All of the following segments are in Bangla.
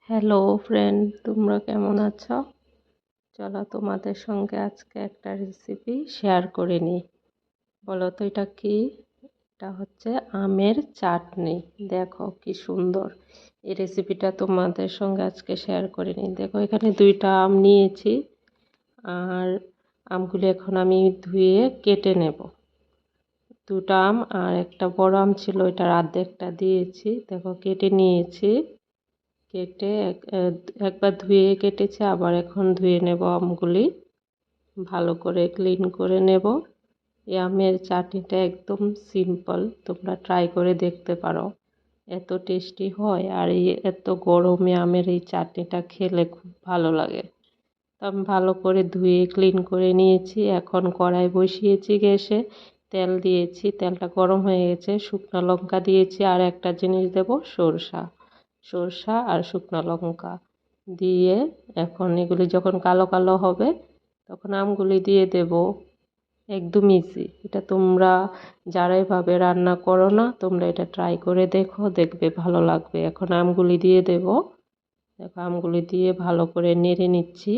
হ্যালো ফ্রেন্ড, তোমরা কেমন আছো? চলো তোমাদের সঙ্গে আজকে একটা রেসিপি শেয়ার করে নিই। বলো তো এটা কি? এটা হচ্ছে আমের চাটনি। দেখো কি সুন্দর। এই রেসিপিটা তোমাদের সঙ্গে আজকে শেয়ার করে নিই। দেখো এখানে 2টা আম নিয়েছি, আর আমগুলি এখন আমি ধুয়ে কেটে নেব। 2টা আম আর একটা বড় আম ছিল, এটার অর্ধেকটা দিয়েছি। দেখো কেটে নিয়েছি। কেটে একবার ধুয়ে কেটেছি, আবার এখন ধুয়ে নেব আমগুলি। ভালো করে ক্লিন করে নেব। এই আমের চাটনিটা একদম সিম্পল, তোমরা ট্রাই করে দেখতে পারো। এত টেস্টি হয়, আর এই এত গরমে আমের এই চাটনিটা খেলে খুব ভালো লাগে। তো আমি ভালো করে ধুয়ে ক্লিন করে নিয়েছি। এখন কড়াই বসিয়েছি গ্যাসে, তেল দিয়েছি, তেলটা গরম হয়ে গেছে। শুকনো লঙ্কা দিয়েছি, আর একটা জিনিস দেব, সরষা আর শুকনো লঙ্কা দিয়ে এখন এগুলি যখন কালো কালো হবে তখন আমগুলি দিয়ে দেব। একদম ইজি এটা, তোমরা যারা এভাবে রান্না করো না তোমরা এটা ট্রাই করে দেখো, দেখবে ভালো লাগবে। এখন আমগুলি দিয়ে দেব। দেখো আমগুলি দিয়ে ভালো করে নেড়ে নিচ্ছি।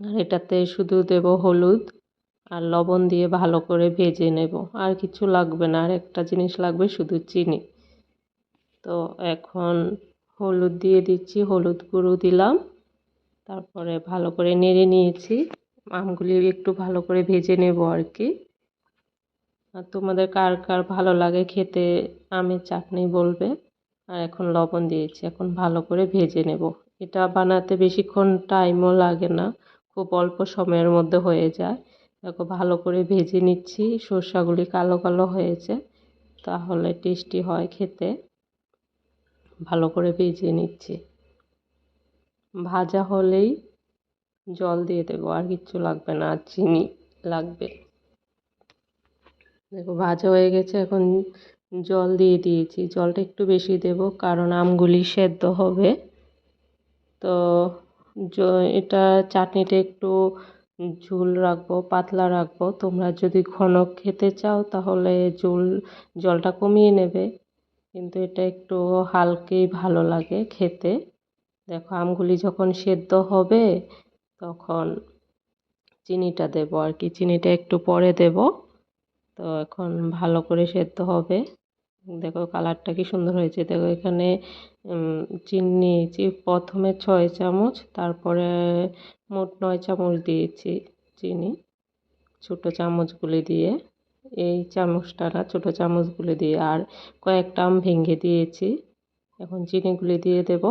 আর এটাতে শুধু দেব হলুদ আর লবণ দিয়ে ভালো করে ভেজে নেব। আর কিছু লাগবে না, আর একটা জিনিস লাগবে, শুধু চিনি। তো এখন হলুদ দিয়ে দিচ্ছি, হলুদ গুঁড়ো দিলাম। তারপরে ভালো করে নেড়ে নিয়েছি। আমগুলি একটু ভালো করে ভেজে নেব আর কি। আর তোমাদের কার কার ভালো লাগে খেতে আমের চাটনি বলবে। আর এখন লবণ দিয়েছি, এখন ভালো করে ভেজে নেব। এটা বানাতে বেশিক্ষণ টাইমও লাগে না, খুব অল্প সময়ের মধ্যে হয়ে যায়। দেখো ভালো করে ভেজে নিচ্ছি। সরষাগুলি কালো কালো হয়েছে, তাহলে টেস্টি হয় খেতে। ভালো করে ভেজে নিচ্ছি। ভাজা হলেই জল দিয়ে দেবো, আর কিচ্ছু লাগবে না, আর চিনি লাগবে। দেখো ভাজা হয়ে গেছে, এখন জল দিয়ে দিয়েছি। জলটা একটু বেশি দেব, কারণ আমগুলি সেদ্ধ হবে। তো এটা চাটনিটা একটু ঝোল রাখবো, পাতলা রাখবো। তোমরা যদি ঘন খেতে চাও তাহলে জলটা কমিয়ে নেবে, কিন্তু এটা একটু হালকাই ভালো লাগে খেতে। দেখো আমগুলি যখন সেদ্ধ হবে তখন চিনিটা দেব আর কি, চিনিটা একটু পরে দেব। তো এখন ভালো করে সেদ্ধ হবে। দেখো কালারটা কি সুন্দর হয়েছে। দেখো এখানে চিনি নিয়েছি প্রথমে 6 চামচ, তারপরে মোট 9 চামচ দিয়েছি চিনি, ছোটো চামচগুলি দিয়ে। এই চামচটা না, ছোটো চামচগুলি দিয়ে। আর কয়েকটা আম ভেঙে দিয়েছি। এখন চিনিগুলি দিয়ে দেব।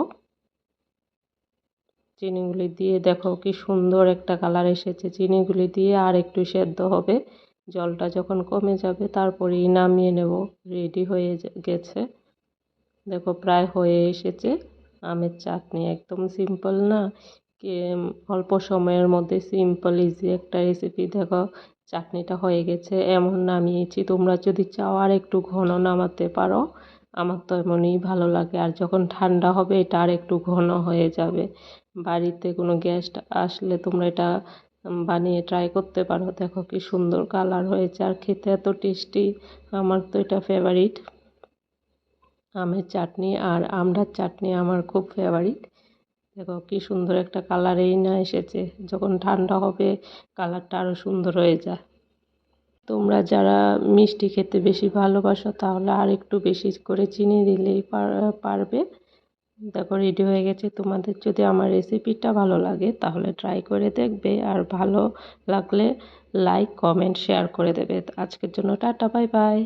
চিনিগুলি দিয়ে দেখো কি সুন্দর একটা কালার এসেছে। চিনিগুলি দিয়ে আর একটু সেদ্ধ হবে। জলটা যখন কমে যাবে তারপরেই নামিয়ে নেব। রেডি হয়ে গেছে। দেখো প্রায় হয়ে এসেছে আমের চাটনি। একদম সিম্পল না কি, অল্প সময়ের মধ্যে সিম্পল ইজি একটা রেসিপি। দেখো চাটনিটা হয়ে গেছে, এমন নামিয়েছি। তোমরা যদি চাও আর একটু ঘন নামাতে পারো, আমার তো এমনই ভালো লাগে। আর যখন ঠান্ডা হবে এটা আর একটু ঘন হয়ে যাবে। বাড়িতে কোনো গেস্ট আসলে তোমরা এটা বানিয়ে ট্রাই করতে পারো। দেখো কি সুন্দর কালার হয়েছে, আর খেতে এত টেস্টি। আমার তো এটা ফেভারিট আমের চাটনি, আর আমড়ার চাটনি আমার খুব ফেভারিট। দেখো কি সুন্দর একটা কালারেই না এসেছে। যখন ঠান্ডা হবে কালারটা আরও সুন্দর হয়ে যায়। তোমরা যারা মিষ্টি খেতে বেশি ভালোবাসো তাহলে আর একটু বেশি করে চিনি দিলেই পারবে। দেখো রেডি হয়ে গেছে। তোমাদের যদি আমার রেসিপিটা ভালো লাগে তাহলে ট্রাই করে দেখবে, আর ভালো লাগলে লাইক কমেন্ট শেয়ার করে দেবে। আজকের জন্য টাটা, বাই বাই।